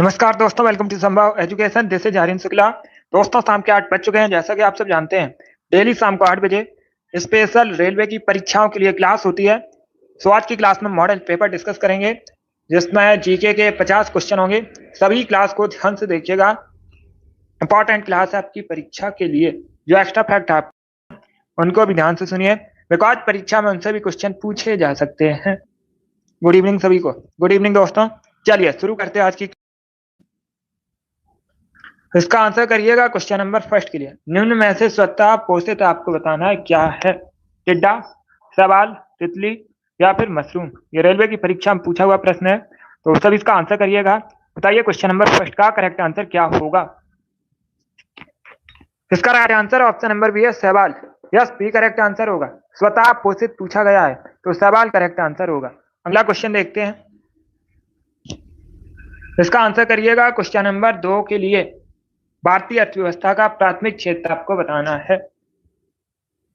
नमस्कार दोस्तों, welcome to Sambhav education. This is Harin Shukla. दोस्तों, शाम के 8 बज चुके हैं। जैसा कि आप सब जानते हैं, डेली शाम को 8 बजे स्पेशल रेलवे की परीक्षाओं के लिए क्लास होती है। सो आज की क्लास में मॉडल पेपर डिस्कस करेंगे, जिसमें जीके के 50 क्वेश्चन होंगे। सभी क्लास को ध्यान से देखिएगा। इंपॉर्टेंट क्लास है आपकी परीक्षा के लिए। जो एक्स्ट्रा फैक्ट है उनको भी ध्यान से सुनिए, बिकॉज परीक्षा में उनसे भी क्वेश्चन पूछे जा सकते हैं। गुड इवनिंग सभी को। गुड इवनिंग दोस्तों। चलिए शुरू करते हैं आज की। इसका आंसर करिएगा क्वेश्चन नंबर फर्स्ट के लिए। निम्न में से स्वतः पोषित आपको बताना है क्या है। टिड्डा, सवाल, तितली या फिर मशरूम। ये रेलवे की परीक्षा में पूछा हुआ प्रश्न है, तो सब इसका आंसर करिएगा। बताइए क्वेश्चन नंबर फर्स्ट का करेक्ट आंसर क्या होगा। इसका right answer option number B है, सवाल। यस, बी करेक्ट आंसर होगा। स्वतः पोषित पूछा गया है तो सवाल करेक्ट आंसर होगा। अगला क्वेश्चन देखते हैं। इसका आंसर करिएगा क्वेश्चन नंबर 2 के लिए। भारतीय अर्थव्यवस्था का प्राथमिक क्षेत्र आपको बताना है।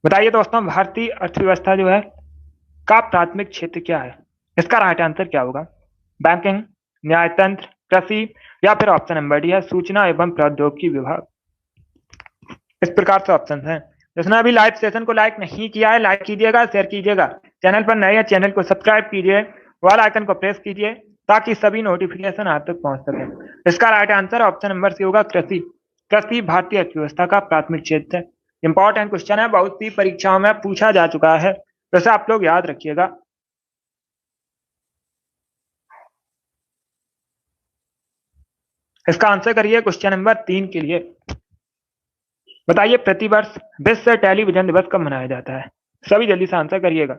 बताइए दोस्तों, भारतीय अर्थव्यवस्था जो है का प्राथमिक क्षेत्र क्या है। इसका राइट आंसर क्या होगा। बैंकिंग, न्यायतंत्र, कृषि या फिर ऑप्शन नंबर डी है, सूचना एवं प्रौद्योगिकी विभाग। इस प्रकार से ऑप्शन हैं। जिसने अभी लाइव सेशन को लाइक नहीं किया है, लाइक कीजिएगा, शेयर कीजिएगा। चैनल पर नए हैं, चैनल को सब्सक्राइब कीजिए, वाला आइकन को प्रेस कीजिए ताकि सभी नोटिफिकेशन आप तक पहुंच सके। इसका right answer option number C होगा, कृषि। कृषि भारतीय अर्थव्यवस्था का प्राथमिक क्षेत्र है। इंपॉर्टेंट क्वेश्चन है, बहुत सी परीक्षाओं में पूछा जा चुका है, वैसे आप लोग याद रखिएगा। इसका आंसर करिए क्वेश्चन नंबर 3 के लिए। बताइए प्रतिवर्ष विश्व टेलीविजन दिवस कब मनाया जाता है। सभी जल्दी से आंसर करिएगा।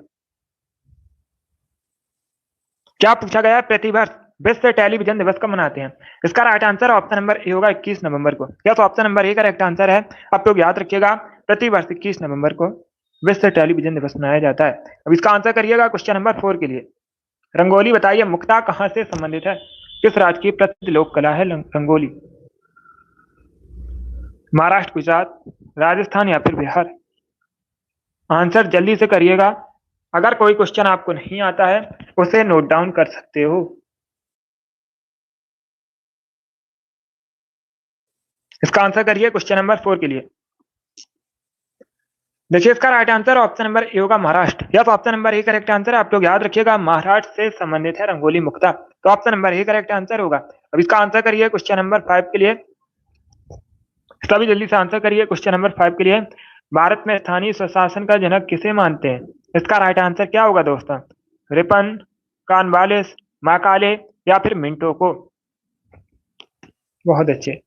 क्या पूछा गया है, प्रतिवर्ष विश्व टेलीविजन दिवस कब मनाते हैं। इसका राइट आंसर ऑप्शन नंबर ए होगा, 21 नवंबर को। या तो option number A correct answer है। आप लोग याद रखिएगा, प्रतिवर्ष 21 नवंबर को विश्व टेलीविजन दिवस मनाया जाता है। अब इसका आंसर करिएगा क्वेश्चन नंबर 4 के लिए। रंगोली बताइए मुक्ता कहां से संबंधित है। किस राज्य की प्रसिद्ध लोक कला है रंगोली। महाराष्ट्र, गुजरात, राजस्थान या फिर बिहार। आंसर जल्दी से करिएगा। अगर कोई क्वेश्चन आपको नहीं आता है उसे नोट डाउन कर सकते हो। इसका आंसर करिए क्वेश्चन नंबर 4 के लिए। देखिए इसका राइट आंसर ऑप्शन नंबर ए होगा, महाराष्ट्र। या तो option number A correct answer है। आप लोग याद रखिएगा, महाराष्ट्र से संबंधित है रंगोली मुक्ता, तो option number A correct answer होगा। अब इसका आंसर करिए क्वेश्चन नंबर 5 के लिए। सभी जल्दी से आंसर करिए क्वेश्चन नंबर 5 के लिए। भारत में स्थानीय स्वशासन का जनक किसे मानते हैं। इसका राइट आंसर क्या होगा दोस्तों। रिपन, कॉर्नवालिस, मैकाले या फिर मिंटो को। बहुत अच्छे।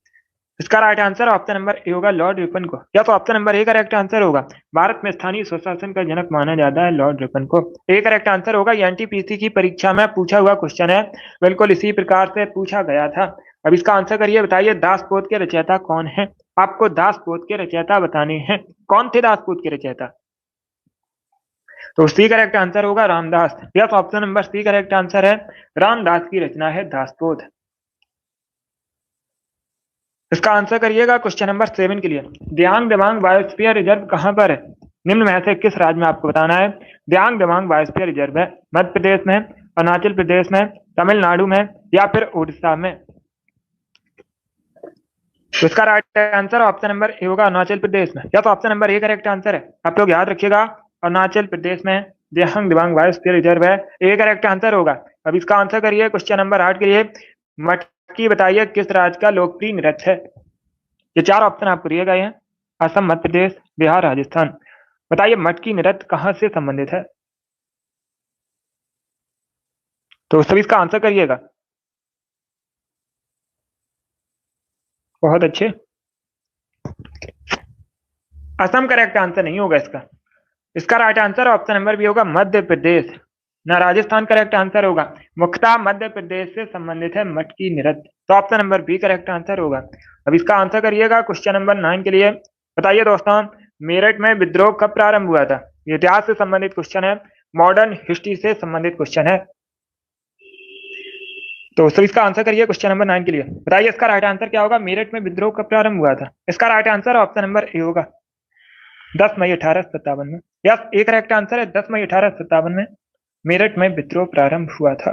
इसका राइट आंसर ऑप्शन नंबर ए होगा, लॉर्ड रिपन को। या तो option number A correct answer होगा। भारत में स्थानीय स्वशासन का जनक माना जाता है लॉर्ड रिपन को। ए करेक्ट आंसर होगा। एनटीपीसी की परीक्षा में पूछा हुआ क्वेश्चन है, बिल्कुल इसी प्रकार से पूछा गया था। अब इसका आंसर करिए। बताइए दासपोत के रचयिता कौन है। आपको दासपोत के रचयिता बताने हैं। कौन थे दासपोत के रचयिता। तो सी करेक्ट आंसर होगा, Ramdas. Yes, option number C correct answer है। रामदास की रचना है दासपोत। इसका आंसर करिएगा क्वेश्चन नंबर 7 के लिए। दियांग दिबांग बायोस्फीयर रिजर्व कहां पर है। निम्न में से किस राज्य में आपको बताना है। दियांग दिबांग बायोस्फीयर रिजर्व है मध्य प्रदेश में, अरुणाचल प्रदेश में, तमिलनाडु में या फिर उड़ीसा में। तो इसका राइट आंसर ऑप्शन नंबर ए होगा, अरुणाचल प्रदेश में। या तो option number A correct answer है। आप लोग याद रखिएगा, अरुणाचल प्रदेश में दियांग दिबांग बायोस्फीयर रिजर्व है। ए करेक्ट आंसर होगा। अब इसका आंसर करिए क्वेश्चन नंबर 8 के लिए। मटकी बताइए किस राज्य का लोकप्रिय नृत्य है। ये 4 ऑप्शन आपको दिए गए हैं, असम, मध्य प्रदेश, बिहार, राजस्थान। बताइए मटकी नृत्य कहां से संबंधित है। तो सभी इसका आंसर करिएगा। बहुत अच्छे। असम करेक्ट आंसर नहीं होगा इसका। इसका right answer option number B होगा, मध्य प्रदेश। ना राजस्थान करेक्ट आंसर होगा। मुख्ता मध्य प्रदेश से संबंधित है मटकी नृत्य, तो option number B correct answer होगा। अब इसका आंसर करिएगा क्वेश्चन नंबर 9 के लिए। बताइए दोस्तों, मेरठ में विद्रोह कब प्रारंभ हुआ था। ये इतिहास से संबंधित क्वेश्चन है, मॉडर्न हिस्ट्री से संबंधित क्वेश्चन है। तो सर इसका आंसर करिए क्वेश्चन नंबर 9 के लिए। बताइए इसका राइट आंसर क्या होगा। मेरठ में विद्रोह कब प्रारंभ हुआ था। इसका राइट आंसर ऑप्शन नंबर ए होगा, 10 मई 1857 में। यस, एक करेक्ट आंसर है, 10 मई 1857 में मेरठ में विद्रोह प्रारंभ हुआ था।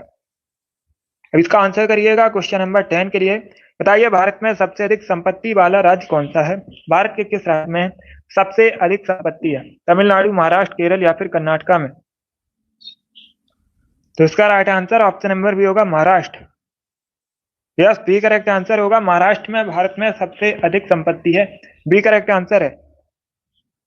अब इसका आंसर करिएगा क्वेश्चन नंबर 10 के लिए। बताइए भारत में सबसे अधिक संपत्ति वाला राज्य कौन सा है? भारत के किस राज्य में सबसे अधिक संपत्ति है? तमिलनाडु, महाराष्ट्र, केरल या फिर कर्नाटका में? तो इसका right answer option number B होगा Maharashtra. Yes, B correct answer होगा। महाराष्ट्र में भारत में सबसे अधिक संपत्ति है। बी करेक्ट आंसर है।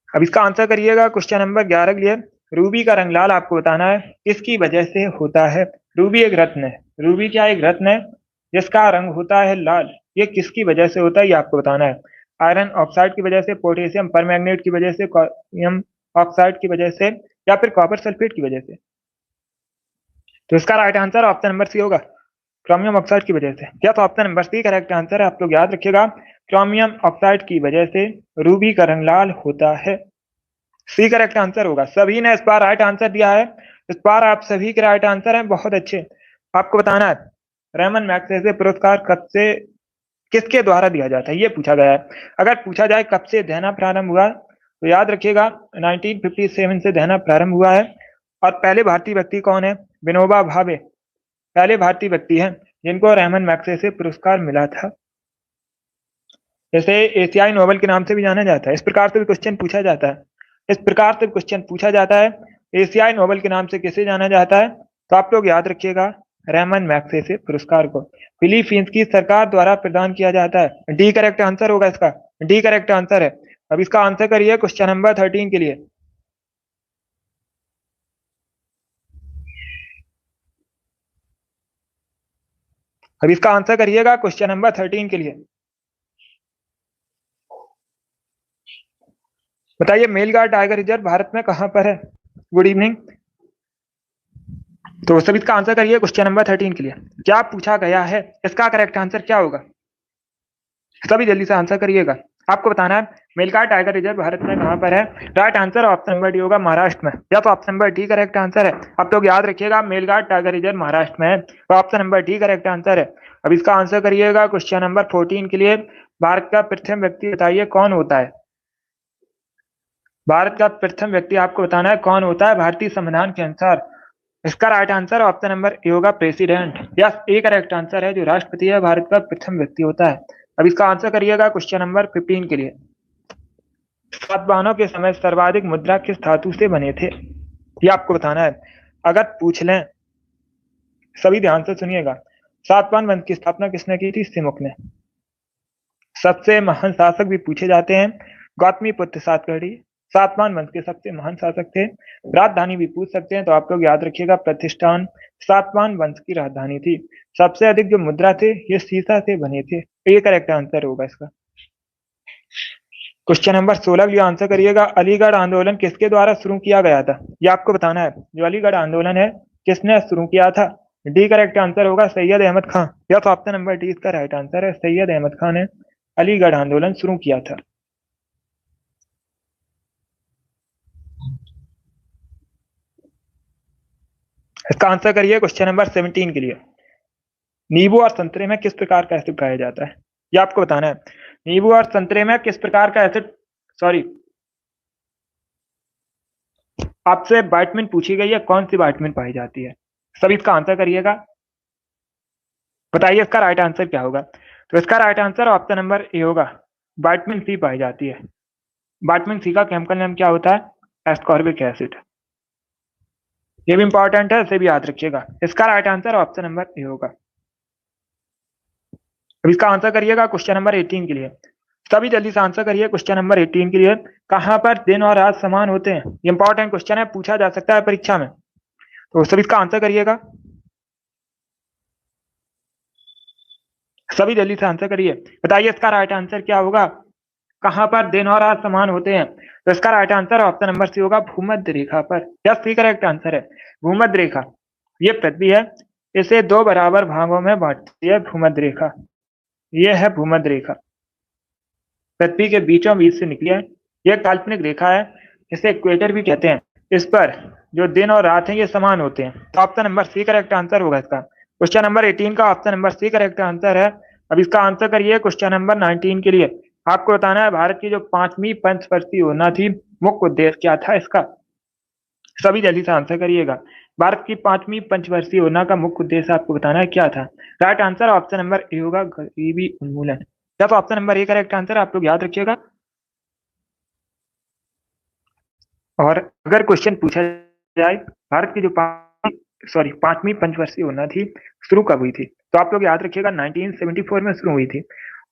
अब इसका आंसर करिएगा क्वेश्चन नंबर 11 के लिए। रूबी का रंग लाल आपको बताना है किसकी वजह से होता है? रूबी एक रत्न है। रूबी क्या एक रत्न है जिसका रंग होता है लाल? ये किसकी वजह से होता है ये आपको बताना है। आयरन ऑक्साइड की वजह से, पोटेशियम परमैंगनेट की वजह से, क्रोमियम ऑक्साइड की वजह से या फिर कॉपर सल्फेट की वजह से? तो इसका right answer option number C होगा, क्रोमियम ऑक्साइड की वजह से। क्या तो option number C correct answer है। आप लोग याद रखिएगा, क्रोमियम ऑक्साइड की वजह से रूबी का रंग लाल होता है। सी करेक्ट आंसर होगा। सभी ने इस बार राइट आंसर दिया है। इस बार आप सभी के राइट आंसर हैं, बहुत अच्छे। आपको बताना है रेमन मैग्सेसे पुरस्कार कब से किसके द्वारा दिया जाता है, ये पूछा गया है। अगर पूछा जाए कब से देना प्रारंभ हुआ तो याद रखिएगा 1957 से देना प्रारंभ हुआ है। और पहले भारतीय व्यक्ति कौन है? विनोबा भावे पहले भारतीय व्यक्ति हैं जिनको रेमन मैग्सेसे पुरस्कार मिला था। जैसे एशियाई नोबेल के नाम से भी जाना जाता है। इस प्रकार से भी क्वेश्चन पूछा जाता है। इस प्रकार से क्वेश्चन पूछा जाता है, एशियाई नोबेल के नाम से किसे जाना जाता है? तो आप लोग याद रखिएगा रेमन मैग्सेसे पुरस्कार को फिलीपींस की सरकार द्वारा प्रदान किया जाता है। डी करेक्ट आंसर होगा इसका। डी करेक्ट आंसर है। अब इसका आंसर करिए क्वेश्चन नंबर 13 के लिए। अब इसका आंसर करिएगा क्वेश्चन नंबर 13 के लिए। बताइए मेलघाट टाइगर रिजर्व भारत में कहां पर है? Good evening. तो सभी इसका आंसर करिए क्वेश्चन नंबर 13 के लिए। क्या पूछा गया है, इसका करेक्ट आंसर क्या होगा? सभी जल्दी से आंसर करिएगा। आपको बताना है मेलघाट टाइगर रिजर्व भारत में कहां पर है। Right answer option number D होगा, महाराष्ट्र में। या तो option number D correct answer है। आप लोग याद रखिएगा मेलघाट टाइगर रिजर्व महाराष्ट्र में है, तो option number D correct answer है। अब इसका आंसर करिएगा क्वेश्चन नंबर 14 के लिए। भारत का प्रथम व्यक्ति बताइए कौन होता है? भारत का प्रथम व्यक्ति आपको बताना है कौन होता है भारतीय संविधान के अनुसार। इसका राइट आंसर ऑप्शन नंबर ए होगा, प्रेसिडेंट। यस, ए करेक्ट आंसर है। जो राष्ट्रपति है भारत का प्रथम व्यक्ति होता है। अब इसका आंसर करिएगा क्वेश्चन नंबर 15 के लिए। सातवाहनों के समय सर्वाधिक मुद्रा किस धातु से बने थे, ये आपको बताना है। अगर पूछ लें, सभी ध्यान से सुनिएगा, सातवाहन वंश की स्थापना किसने की थी? सिमुक ने। सबसे महान शासक भी पूछे जाते हैं, गौतमी पुत्र सातकर्णी सातवाहन वंश के सबसे महान शासक थे। राजधानी भी पूछ सकते हैं, तो आप लोग याद रखिएगा प्रतिष्ठान सातवाहन वंश की राजधानी थी। सबसे अधिक जो मुद्रा थे ये सीसा से बने थे। ये करेक्ट आंसर होगा इसका। क्वेश्चन नंबर 16 के लिए आंसर करिएगा। अलीगढ़ आंदोलन किसके द्वारा शुरू किया गया था, ये आपको बताना है। जो अलीगढ़ आंदोलन है किसने शुरू किया था? डी करेक्ट आंसर होगा, सैयद अहमद खान। या तो ऑप्शन नंबर डी इसका राइट आंसर है। सैयद अहमद खान ने अलीगढ़ आंदोलन शुरू किया था। इसका आंसर करिए क्वेश्चन नंबर 17 के लिए। नींबू और संतरे में किस प्रकार का एसिड पाया जाता है, ये आपको बताना है। नींबू और संतरे में किस प्रकार का एसिड, सॉरी, आपसे विटामिन पूछी गई है, कौन सी विटामिन पाई जाती है? सभी इसका आंसर करिएगा। बताइए इसका राइट आंसर क्या होगा? तो इसका राइट आंसर ऑप्शन नंबर ए होगा, विटामिन सी पाई जाती है। विटामिन सी का केमिकल नेम क्या होता है? Ascorbic acid. ये भी इंपॉर्टेंट है, इसे भी याद रखिएगा। इसका राइट आंसर ऑप्शन नंबर ए होगा। अब इसका आंसर करिएगा क्वेश्चन नंबर 18 के लिए। सभी जल्दी से आंसर करिए क्वेश्चन नंबर 18 के लिए। कहां पर दिन और रात समान होते हैं? ये इंपॉर्टेंट क्वेश्चन है, पूछा जा सकता है परीक्षा में, तो सभी इसका आंसर करिएगा। सभी जल्दी से आंसर करिए। बताइए इसका राइट आंसर क्या होगा? कहां पर दिन और रात समान होते हैं? तो इसका right answer option number C होगा, भूमध्य रेखा पर। यस, सी करेक्ट आंसर है। भूमध्य रेखा ये पृथ्वी है, इसे दो बराबर भागों में बांटती है भूमध्य रेखा। ये है भूमध्य रेखा, पृथ्वी के बीचों बीच से निकली है। यह काल्पनिक रेखा है, इसे इक्वेटर भी कहते हैं। इस पर जो दिन और रात हैं ये समान होते हैं। तो option number C correct answer होगा इसका। क्वेश्चन नंबर 18 का option number C correct answer है। अब इसका आंसर करिए क्वेश्चन नंबर 19 के लिए। आपको बताना है भारत की जो 5वीं पंचवर्षीय योजना थी, मुख्य उद्देश्य क्या था इसका? सभी जल्दी से आंसर करिएगा। भारत की 5वीं पंचवर्षीय योजना का मुख्य उद्देश्य आपको बताना है क्या था। राइट आंसर ऑप्शन नंबर ए होगा, गरीबी उन्मूलन। या तो option number A correct answer, आप लोग याद रखिएगा। और अगर क्वेश्चन पूछा जाए भारत की जो 5वीं पंचवर्षीय योजना थी शुरू कब हुई थी, तो आप लोग याद रखिएगा 1974 में शुरू हुई थी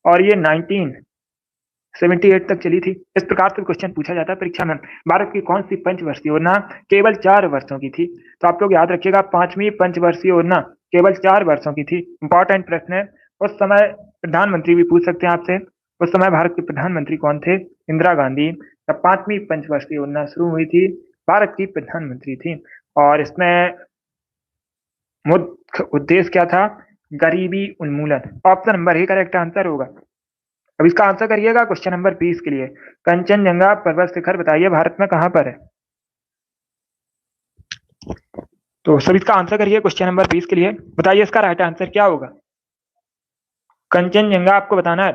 और ये 1978 तक चली थी। इस प्रकार से क्वेश्चन पूछा जाता है परीक्षा में, भारत की कौन सी पंचवर्षीय योजना केवल 4 वर्षों की थी, तो आप लोग याद रखिएगा 5वीं पंचवर्षीय योजना केवल 4 वर्षों की थी। इंपॉर्टेंट प्रश्न है। उस समय प्रधानमंत्री भी पूछ सकते हैं आपसे, उस समय भारत के प्रधानमंत्री कौन थे, इंदिरा गांधी। जब 5वीं पंचवर्षीय योजना शुरू हुई थी, भारत की प्रधानमंत्री थी और इसमें मुख्य उद्देश्य क्या था, गरीबी उन्मूलन। Option number A correct answer होगा। अब इसका आंसर करिएगा क्वेश्चन नंबर 20 के लिए। कंचनजंगा पर्वत शिखर बताइए भारत में कहां पर है। तो सब इसका आंसर करिए क्वेश्चन नंबर 20 के लिए, बताइए इसका राइट आंसर क्या होगा। कंचनजंगा आपको बताना है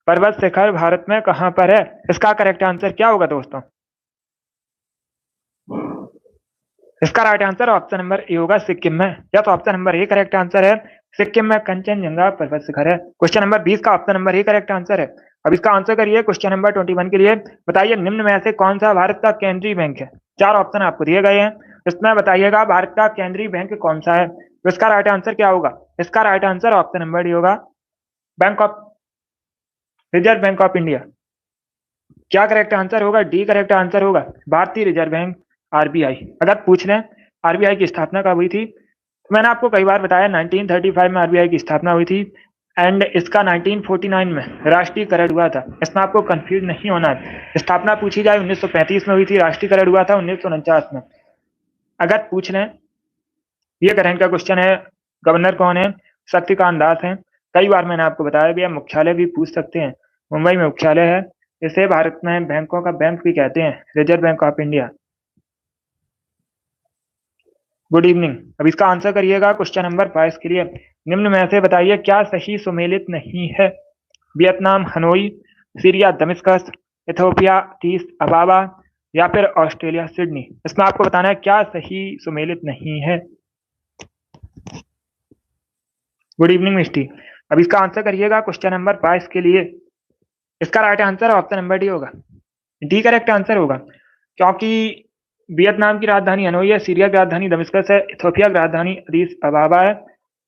पर्वत शिखर भारत में कहां पर है, इसका करेक्ट आंसर क्या होगा दोस्तों। इसका राइट आंसर ऑप्शन नंबर ए होगा, सिक्किम में। या तो option number A correct answer है, सिक्किम में कंचनजंगा पर्वत शिखर है। क्वेश्चन नंबर 20 का option number A correct answer है। अब इसका आंसर करिए क्वेश्चन नंबर 21 के लिए, बताइए निम्न में से कौन सा भारत का केंद्रीय बैंक है। 4 ऑप्शन आपको दिए गए हैं, इसमें बताइएगा भारत का केंद्रीय बैंक कौन सा है, तो इसका राइट आंसर क्या होगा। इसका right answer option number D होगा, bank of Reserve Bank of India. क्या करेक्ट आंसर होगा, डी करेक्ट आंसर होगा, भारतीय रिजर्व बैंक आरबीआई। अगर पूछ लें आरबीआई की स्थापना कब हुई थी, तो मैंने आपको कई बार बताया 1935 में आरबीआई की स्थापना हुई थी एंड इसका 1949 में राष्ट्रीयकरण हुआ था। इसमें आपको कंफ्यूज नहीं होना है। स्थापना पूछी जाए 1935 में हुई थी, राष्ट्रीयकरण हुआ था 1949 में। अगर पूछ लें, ये करंट का क्वेश्चन है, गवर्नर कौन है, शक्तिकांत दास हैं। कई बार मैंने आपको बताया भी है, मुख्यालय भी पूछ सकते हैं, मुंबई में मुख्यालय है। इसे भारत में बैंकों का बैंक भी कहते हैं, reserve Bank of India. Good evening. अब इसका आंसर करिएगा क्वेश्चन नंबर 22 के लिए, निम्न में से बताइए क्या सही सुमेलित नहीं है। Vietnam Hanoi, Syria Damascus, Ethiopia Addis Ababa या फिर ऑस्ट्रेलिया सिडनी। इसमें आपको बताना है क्या सही सुमेलित नहीं है। गुड इवनिंग मिस्टी। अब इसका आंसर करिएगा क्वेश्चन नंबर 22 के लिए। इसका right answer option number D होगा, डी करेक्ट आंसर होगा, क्योंकि वियतनाम की राजधानी हनोई है, सीरिया की राजधानी दमिश्कस है, इथियोपिया की राजधानी अदीस अबाबा है,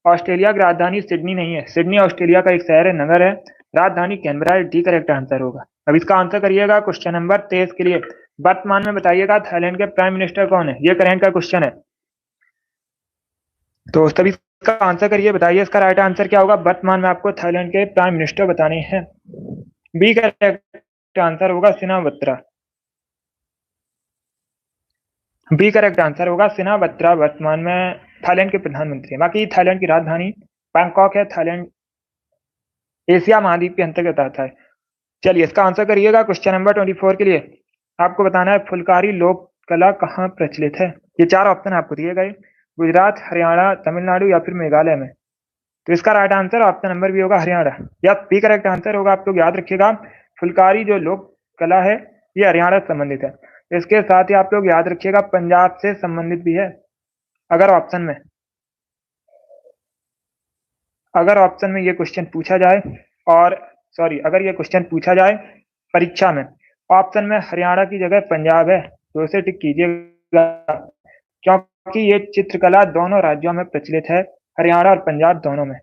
ऑस्ट्रेलिया की राजधानी सिडनी नहीं है, सिडनी ऑस्ट्रेलिया का एक शहर है, नगर है, राजधानी कैनबरा है। डी करेक्ट आंसर होगा। अब इसका आंसर करिएगा क्वेश्चन नंबर 23 के लिए, वर्तमान में बताइएगा थाईलैंड के प्राइम मिनिस्टर कौन है। ये करंट का क्वेश्चन है, तो सभी इसका आंसर करिए, बताइए इसका राइट आंसर क्या होगा। वर्तमान में आपको थाईलैंड के प्राइम मिनिस्टर बताने हैं। बी करेक्ट आंसर होगा सिनावत्रा। बी करेक्ट आंसर होगा, सिनावत्रा वर्तमान में थाईलैंड के प्रधानमंत्री हैं। बाकी थाईलैंड की राजधानी बैंकॉक है। थाईलैंड एशिया महाद्वीप के अंतर्गत आता है। चलिए इसका आंसर करिएगा क्वेश्चन नंबर 24 के लिए। आपको बताना है फुलकारी लोक कला कहाँ प्रचलित है। ये 4 ऑप्शन आपको दिए गए, गुजरात, हरियाणा, तमिलनाडु या फिर मेघालय में। तो इसका राइट आंसर ऑप्शन नंबर भी होगा हरियाणा, या बी करेक्ट आंसर होगा। आप लोग याद रखिएगा फुलकारी जो लोक कला है ये हरियाणा से संबंधित है। इसके साथ ही आप लोग याद रखिएगा पंजाब से संबंधित भी है। अगर ऑप्शन में ये क्वेश्चन पूछा जाए, और अगर ये क्वेश्चन पूछा जाए परीक्षा में, ऑप्शन में हरियाणा की जगह पंजाब है, तो इसे टिक कीजिएगा, क्योंकि ये चित्रकला दोनों राज्यों में प्रचलित है, हरियाणा और पंजाब दोनों में।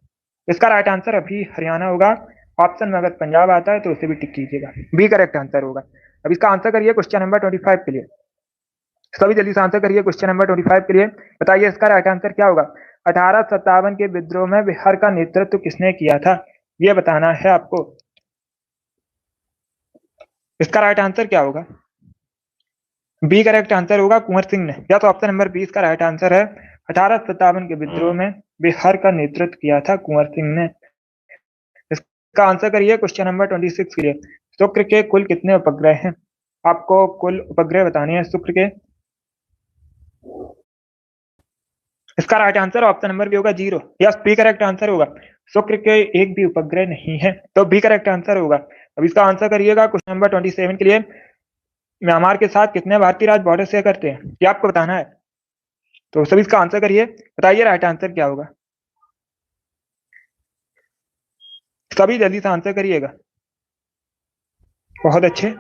इसका राइट आंसर अभी हरियाणा होगा। ऑप्शन में अगर पंजाब आता है तो उसे भी टिक कीजिएगा, बी करेक्ट आंसर होगा। अब इसका आंसर करिए क्वेश्चन नंबर 25 के लिए। सभी जल्दी से आंसर करिए क्वेश्चन नंबर 25 के लिए, बताइए इसका राइट आंसर क्या होगा। 1857 के विद्रोह में बिहार का नेतृत्व किसने किया था, यह बताना है आपको। इसका राइट आंसर क्या होगा, बी करेक्ट आंसर होगा, कुंवर सिंह ने। या तो ऑप्शन नंबर 20 का राइट आंसर है, 1857 के विद्रोह में बिहार का नेतृत्व किया था कुंवर सिंह ने। इसका आंसर करिए क्वेश्चन नंबर 26 के लिए। शुक्र के कुल कितने उपग्रह हैं, आपको कुल उपग्रह बताने हैं शुक्र के। इसका राइट आंसर ऑप्शन नंबर भी होगा 0, यस बी करेक्ट आंसर होगा। शुक्र के एक भी उपग्रह नहीं है, तो बी करेक्ट आंसर होगा। अब इसका आंसर करिएगा क्वेश्चन नंबर 27 के लिए। म्यांमार के साथ कितने भारतीय राज्य बॉर्डर शेयर करते हैं, ये आपको बताना है। तो सभी इसका आंसर करिए, बताइए राइट आंसर क्या होगा। सभी जल्दी से आंसर करिएगा। बहुत अच्छे।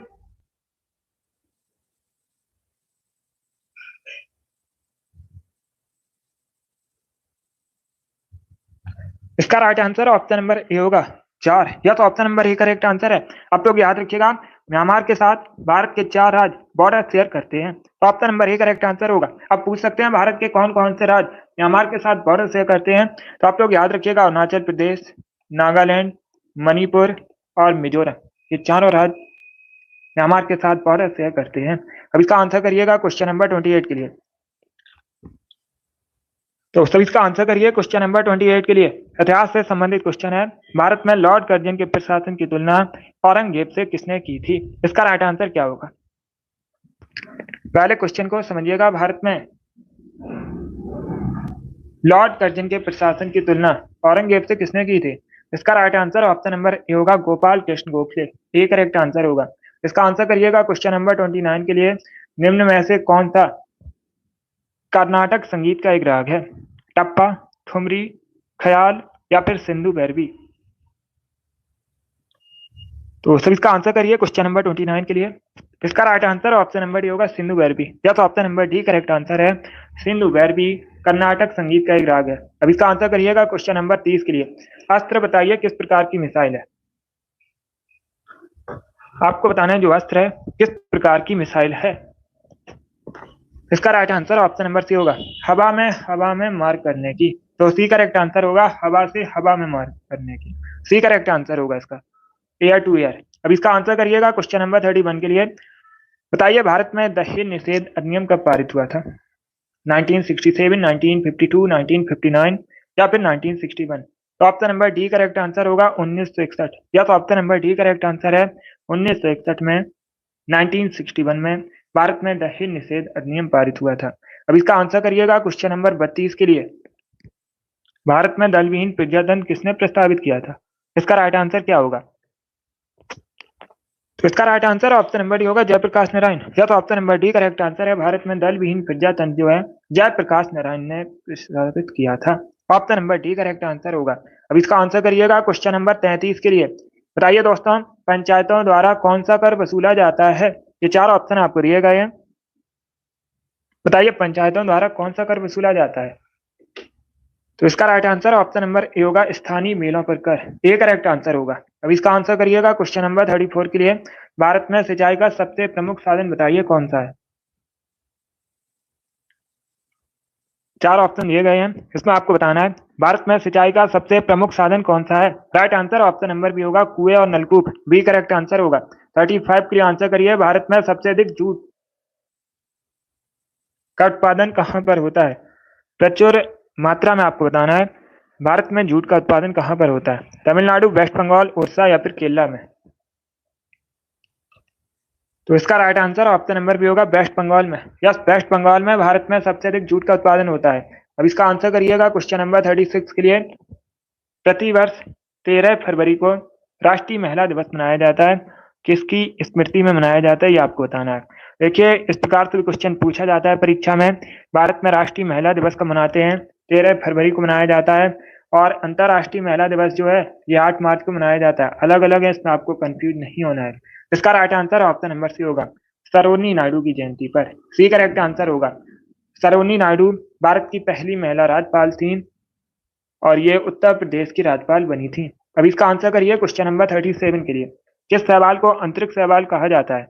इसका राइट आंसर ऑप्शन नंबर ए होगा 4। या तो option number A correct answer है। आप लोग याद रखिएगा, म्यांमार के साथ भारत के 4 राज्य बॉर्डर शेयर करते हैं, तो option number A correct answer होगा। अब पूछ सकते हैं भारत के कौन कौन से राज्य म्यांमार के साथ बॉर्डर शेयर करते हैं, तो आप लोग याद रखिएगा अरुणाचल प्रदेश, नागालैंड, मणिपुर और मिजोरम, ये चारों राज्य म्यांमार के साथ बॉर्डर शेयर करते हैं। अब इसका आंसर करिएगा क्वेश्चन नंबर 28 के लिए। तो सभी इसका आंसर करिए क्वेश्चन नंबर 28 के लिए। इतिहास से संबंधित क्वेश्चन है। भारत में लॉर्ड कर्जन के प्रशासन की तुलना औरंगजेब से किसने की थी? इसका राइट आंसर क्या होगा? पहले क्वेश्चन को समझिएगा। भारत में लॉर्ड कर्जन के प्रशासन की तुलना औरंगजेब से किसने की थी? इसका राइट आंसर ऑप्शन नंबर ए होगा, गोपाल कृष्ण गोखले। ये करेक्ट आंसर होगा। इसका आंसर करिएगा क्वेश्चन नंबर 29 के लिए। निम्न में से कौन सा कर्नाटक संगीत का एक राग है? टप्पा, ठुमरी, ख्याल या फिर सिंधु भैरवी? तो सर इसका आंसर करिए क्वेश्चन नंबर 29 के लिए। इसका right answer option number D होगा, सिंधु भैरवी। या तो option number D correct answer है। सिंधु भैरवी कर्नाटक संगीत का एक राग है। अब इसका आंसर करिएगा क्वेश्चन नंबर 30 के लिए। अस्त्र बताइए किस प्रकार की मिसाइल है? आपको बताना है जो अस्त्र है किस प्रकार की मिसाइल है। इसका right answer option number C होगा, हवा में मार करने की। तो सी करेक्ट आंसर होगा, हवा से हवा में मार करने की। सी करेक्ट आंसर होगा इसका, एयर टू एयर। अब इसका आंसर करिएगा क्वेश्चन नंबर 31 के लिए। बताइए भारत में दहेज निषेध अधिनियम कब पारित हुआ था? 1967, 1952, 1959 या फिर 1961? तो option number D correct answer होगा 1961। या तो option number D correct answer है 1961 में, 1961 में भारत में दहेज निषेध अधिनियम पारित हुआ था। अब इसका आंसर करिएगा क्वेश्चन नंबर 32 के लिए। भारत में दल विहीन प्रजातंत्र किसने प्रस्तावित किया था? इसका राइट आंसर क्या होगा? तो इसका right answer option number D होगा, जयप्रकाश नारायण। या तो option number D correct answer है। भारत में दल विहीन प्रजातंत्र जो है जयप्रकाश नारायण ने प्रस्तावित किया था। Option number D correct answer होगा। अब इसका आंसर करिएगा क्वेश्चन नंबर 33 के लिए। बताइए दोस्तों, पंचायतों द्वारा कौन सा कर वसूला जाता है? ये 4 ऑप्शन आपको दिए गए हैं। बताइए पंचायतों द्वारा कौन सा कर वसूला जाता है? तो इसका राइट आंसर ऑप्शन नंबर ए होगा, स्थानीय मेलों पर कर। ए करेक्ट आंसर होगा। अब इसका आंसर करिएगा क्वेश्चन नंबर 34 के लिए। भारत में सिंचाई का सबसे प्रमुख साधन बताइए कौन सा है? 4 ऑप्शन दिए गए हैं, इसमें आपको बताना है भारत में सिंचाई का सबसे प्रमुख साधन कौन सा है। Right answer option number B होगा, कुएं और नलकूप। बी करेक्ट आंसर होगा। 35 के लिए आंसर करिए। भारत में सबसे अधिक जूट का उत्पादन कहां पर होता है? प्रचुर मात्रा में आपको बताना है भारत में जूट का उत्पादन कहां पर होता है। तमिलनाडु, वेस्ट बंगाल, उड़ीसा या फिर केरला में? तो इसका right answer option number B होगा, वेस्ट बंगाल में। यस, वेस्ट बंगाल में भारत में सबसे अधिक जूट का उत्पादन होता है। अब इसका आंसर करिएगा क्वेश्चन नंबर 36 के लिए। प्रतिवर्ष 13 फरवरी को राष्ट्रीय महिला दिवस मनाया जाता है, किसकी स्मृति में मनाया जाता है, ये आपको बताना है। देखिए इस प्रकार से भी क्वेश्चन पूछा जाता है परीक्षा में। भारत में राष्ट्रीय महिला दिवस कब मनाते हैं? 13 फरवरी को मनाया जाता है। और अंतर्राष्ट्रीय महिला दिवस जो है ये 8 मार्च को मनाया जाता है। अलग अलग है, इसमें आपको कंफ्यूज नहीं होना है। इसका right answer option number C होगा, सरोजिनी नायडू की जयंती पर। सी करेक्ट आंसर होगा। सरोजिनी नायडू भारत की पहली महिला राज्यपाल थी और ये उत्तर प्रदेश की राज्यपाल बनी थी। अब इसका आंसर करिए क्वेश्चन नंबर 37 के लिए। किस शैवाल को अंतरिक्ष शैवाल कहा जाता है?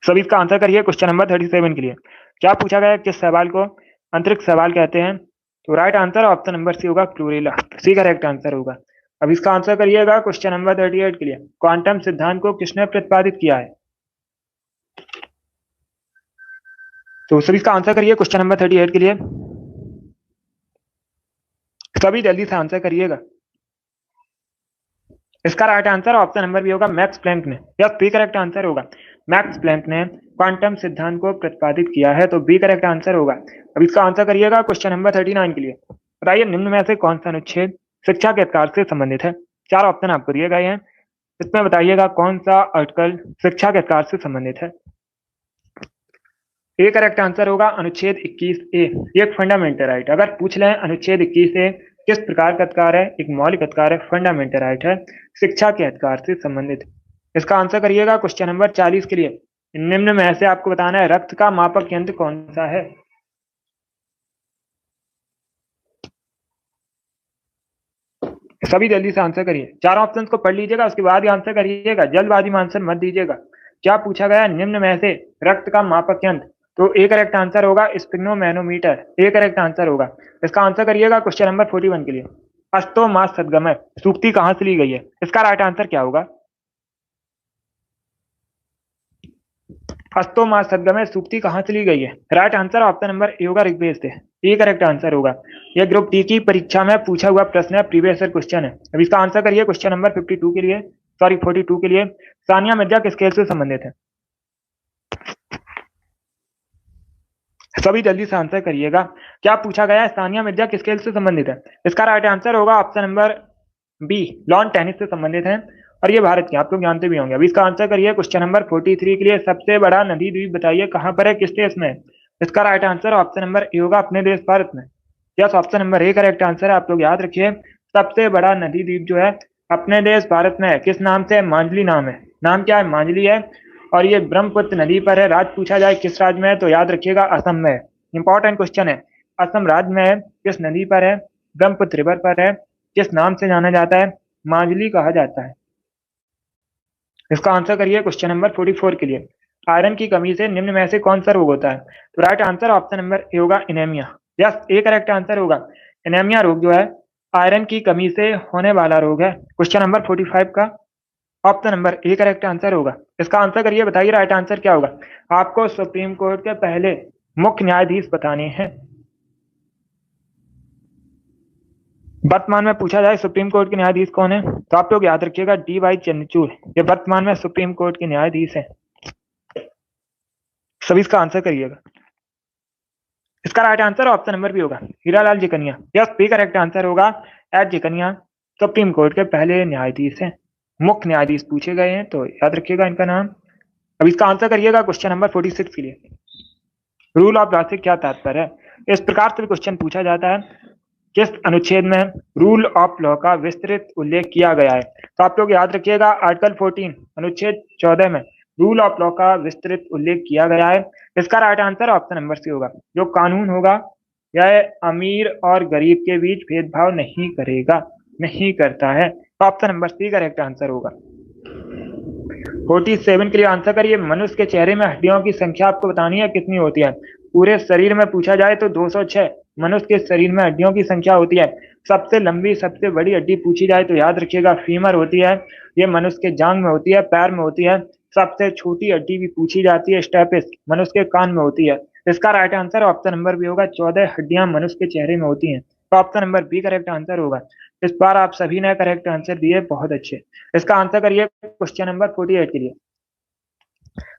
सभी इसका आंसर करिए क्वेश्चन नंबर 37 के लिए। क्या पूछा गया, किस शैवाल को अंतरिक्ष शैवाल कहते हैं? तो right answer option number C होगा, क्लोरेला। सी करेक्ट आंसर होगा। अब इसका आंसर करिएगा क्वेश्चन नंबर 38 के लिए। क्वांटम सिद्धांत को किसने प्रतिपादित किया है? तो सभी इसका आंसर करिए क्वेश्चन नंबर 38 के लिए। सभी जल्दी से आंसर करिएगा। इसका right answer option number B होगा, मैक्स प्लैंक ने। या बी करेक्ट आंसर होगा, मैक्स प्लैंक ने क्वांटम सिद्धांत को प्रतिपादित किया है, तो बी करेक्ट आंसर होगा। अब इसका आंसर करिएगा क्वेश्चन नंबर 39 के लिए। बताइए निम्न में से कौन सा अनुच्छेद शिक्षा के अधिकार से संबंधित है? 4 ऑप्शन आपको दिए गए हैं, इसमें बताइएगा कौन सा आर्टिकल शिक्षा के अधिकार से संबंधित है। ए करेक्ट आंसर होगा अनुच्छेद 21A, ये एक फंडामेंटल राइट। अगर पूछ लें अनुच्छेद 21A किस प्रकार का अधिकार है, एक मौलिक अधिकार है, फंडामेंटल राइट है, शिक्षा के अधिकार से संबंधित। इसका आंसर करिएगा क्वेश्चन नंबर 40 के लिए। निम्न में से आपको बताना है रक्त का मापक यंत्र कौन सा है। सभी जल्दी से आंसर करिए, चारों ऑप्शंस को पढ़ लीजिएगा, उसके बाद ही आंसर करिएगा, जल्दबाजी में आंसर मत दीजिएगा। क्या पूछा गया, निम्न में से रक्त का मापक यंत्र, तो ए करेक्ट आंसर होगा स्पिग्नोमैनोमीटर, ए करेक्ट आंसर होगा। इसका आंसर करिएगा क्वेश्चन नंबर 41 के लिए। अस्तो मास सदगमय सूक्ति कहां से ली गई है, इसका राइट आंसर क्या होगा। अस्तो मास सदगमय सूक्ति कहां से ली गई है, राइट आंसर ऑप्शन नंबर ए होगा ऋग्वेद से, ये करेक्ट आंसर होगा। यह ग्रुप डी की परीक्षा में पूछा हुआ प्रश्न है, प्रीवियस ईयर क्वेश्चन है। अब इसका आंसर करिए क्वेश्चन नंबर 52 के लिए, सॉरी 42 के लिए। सानिया मिर्जा किस खेल से संबंधित है, सभी जल्दी से आंसर करिएगा। क्या पूछा गया है, सानिया मिर्जा किस खेल से संबंधित है, इसका राइट आंसर होगा option number B, lawn tennis से संबंधित है, और ये भारत के, आप लोग जानते भी होंगे। अभी इसका आंसर करिए क्वेश्चन नंबर 43 के लिए। सबसे बड़ा नदी द्वीप बताइए कहां पर है, किस देश में, इसका राइट आंसर ऑप्शन नंबर ए होगा अपने देश भारत में। Yes, option number A correct answer है, आप लोग याद रखिए। सबसे बड़ा नदी द्वीप जो है अपने देश भारत में है, किस नाम से, मांझली नाम है, नाम क्या है, मांझली है, और ये ब्रह्मपुत्र नदी पर है। राज्य पूछा जाए किस राज्य में है, तो याद रखिएगा असम में है। इंपॉर्टेंट क्वेश्चन है, असम राज्य में है, किस नदी पर है, ब्रह्मपुत्र रिवर पर है, किस नाम से जाना जाता है, मांझली कहा जाता है। इसका आंसर करिए क्वेश्चन नंबर 44 के लिए। आयरन की कमी से निम्न में से कौन सा रोग होता है, तो राइट आंसर ऑप्शन नंबर ए होगा एनीमिया। यस, ए करेक्ट आंसर होगा। एनीमिया रोग जो है आयरन की कमी से होने वाला रोग है। क्वेश्चन नंबर 45 का option number A correct answer होगा। इसका आंसर करिए, बताइए राइट आंसर क्या होगा। आपको सुप्रीम कोर्ट के पहले मुख्य न्यायाधीश बताने हैं। वर्तमान में पूछा जाए सुप्रीम कोर्ट के न्यायाधीश कौन है, तो आप लोग याद रखिएगा डी वाई चंद्रचूड़, ये वर्तमान में सुप्रीम कोर्ट के न्यायाधीश हैं। सभी इसका आंसर करिएगा। इसका right answer option number B होगा Hiralal J Kania. Yes, B correct answer होगा एच जिकनिया, सुप्रीम कोर्ट के पहले न्यायाधीश हैं। मुख्य न्यायाधीश पूछे गए हैं तो याद रखिएगा इनका नाम। अब इसका आंसर करिएगा क्वेश्चन नंबर 46 के लिए। रूल ऑफ लॉ से क्या तात्पर्य है, इस प्रकार से भी क्वेश्चन पूछा जाता है, किस अनुच्छेद में रूल ऑफ लॉ का विस्तृत उल्लेख किया गया है, तो आप लोग याद रखिएगा आर्टिकल 14 अनुच्छेद 14 में रूल ऑफ लॉ का विस्तृत उल्लेख किया गया है। इसका right answer option number C होगा। जो कानून होगा यह अमीर और गरीब के बीच भेदभाव नहीं करेगा, नहीं करता है, तो option number C correct answer होगा। 47 के लिए आंसर करिए। मनुष्य के चेहरे में हड्डियों की संख्या आपको बतानी है कितनी होती है। पूरे शरीर में पूछा जाए तो 206 मनुष्य के शरीर में हड्डियों की संख्या होती है। सबसे लंबी सबसे बड़ी हड्डी पूछी जाए तो याद रखिएगा फीमर होती है, ये मनुष्य के जांग में होती है, पैर में होती है। सबसे छोटी हड्डी भी पूछी जाती है स्टेपिस, मनुष्य के कान में होती है। इसका right answer option number B होगा, 14 हड्डियां मनुष्य के चेहरे में होती हैं, तो option number B correct answer होगा। इस बार आप सभी ने करेक्ट आंसर दिए, बहुत अच्छे। इसका आंसर करिए क्वेश्चन नंबर 48 के लिए।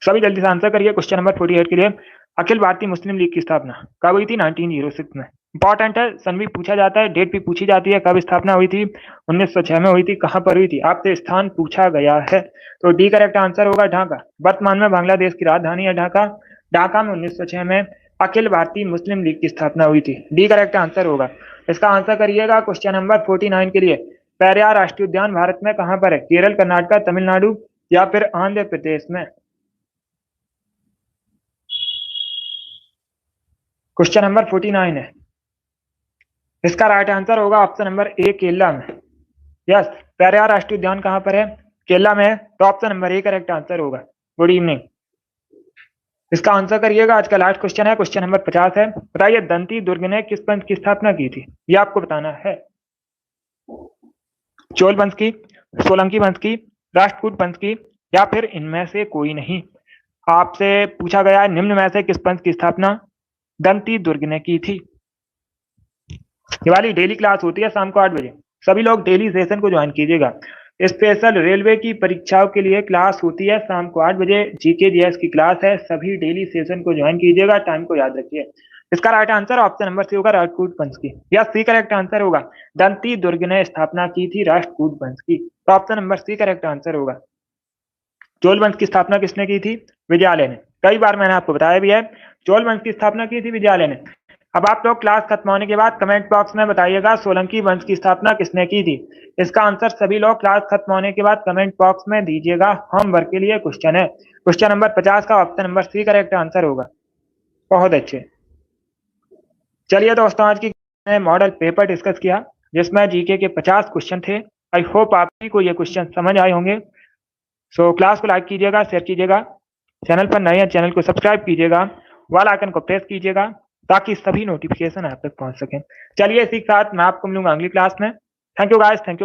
सभी जल्दी से आंसर करिए क्वेश्चन नंबर 48 के लिए। अखिल भारतीय मुस्लिम लीग की स्थापना कब हुई थी, 1906 में। इंपॉर्टेंट है, सन भी पूछा जाता है, डेट भी पूछी जाती है, कब स्थापना हुई थी, 1906 में हुई थी, कहां पर हुई थी, आपसे स्थान पूछा गया है, तो डी करेक्ट आंसर होगा ढाका। वर्तमान में बांग्लादेश की राजधानी है ढाका। ढाका में 1906 में अखिल भारतीय मुस्लिम लीग की स्थापना हुई थी, डी करेक्ट आंसर होगा। इसका आंसर करिएगा क्वेश्चन नंबर 49 के लिए। पेरियार राष्ट्रीय उद्यान भारत में कहां पर है, केरल, कर्नाटक, तमिलनाडु या फिर आंध्र प्रदेश में। क्वेश्चन नंबर 49 है, इसका राइट आंसर होगा ऑप्शन नंबर ए, केरला में। यस, पेरियार राष्ट्रीय उद्यान कहां पर है, केरला में है, तो option number A correct answer होगा। Good evening. इसका आंसर करिएगा। आज का लास्ट क्वेश्चन है, क्वेश्चन नंबर 50 है। बताइए दंती दुर्ग ने किस पंथ की स्थापना की थी, ये आपको बताना है। चोल वंश की, सोलंकी वंश की, राष्ट्रकूट वंश की, या फिर इनमें से कोई नहीं। आपसे पूछा गया है निम्न में से किस पंथ की स्थापना दंती दुर्ग ने की थी। ये वाली डेली क्लास होती है शाम को 8 बजे, सभी लोग डेली सेशन को ज्वाइन कीजिएगा। स्पेशल रेलवे की परीक्षाओं के लिए क्लास होती है शाम को 8 बजे, जीके जीएस की क्लास है, सभी डेली सेशन को ज्वाइन कीजिएगा, टाइम को याद रखिए। इसका right answer option number C होगा, राष्ट्रकूट वंश की। या सी करेक्ट आंसर होगा, दंती दुर्ग ने स्थापना की थी राष्ट्रकूट वंश की, तो option number C correct answer होगा। चोल वंश की स्थापना किसने की थी, विजयालय ने। कई बार मैंने आपको बताया भी है। चोल वंश की स्थापना की थी विद्यालय ने। अब आप लोग क्लास खत्म होने के बाद कमेंट बॉक्स में बताइएगा सोलंकी वंश की स्थापना किसने की थी। इसका आंसर सभी लोग क्लास खत्म होने के बाद कमेंट बॉक्स में दीजिएगा। होमवर्क के लिए क्वेश्चन है, क्वेश्चन नंबर 50 का option number C correct answer होगा। बहुत अच्छे। चलिए दोस्तों, आज की मॉडल पेपर डिस्कस किया जिसमें जीके के 50 क्वेश्चन थे। आई होप आपको को ये क्वेश्चन समझ आए होंगे। सो क्लास को लाइक कीजिएगा, शेयर कीजिएगा, चैनल पर नए हैं चैनल को सब्सक्राइब कीजिएगा, वाल आइकन को प्रेस कीजिएगा ताकि सभी नोटिफिकेशन आप तक पहुंच सकें। चलिए इसी के साथ मैं आपको मिलूंगा अगली क्लास में। Thank you guys, thank you.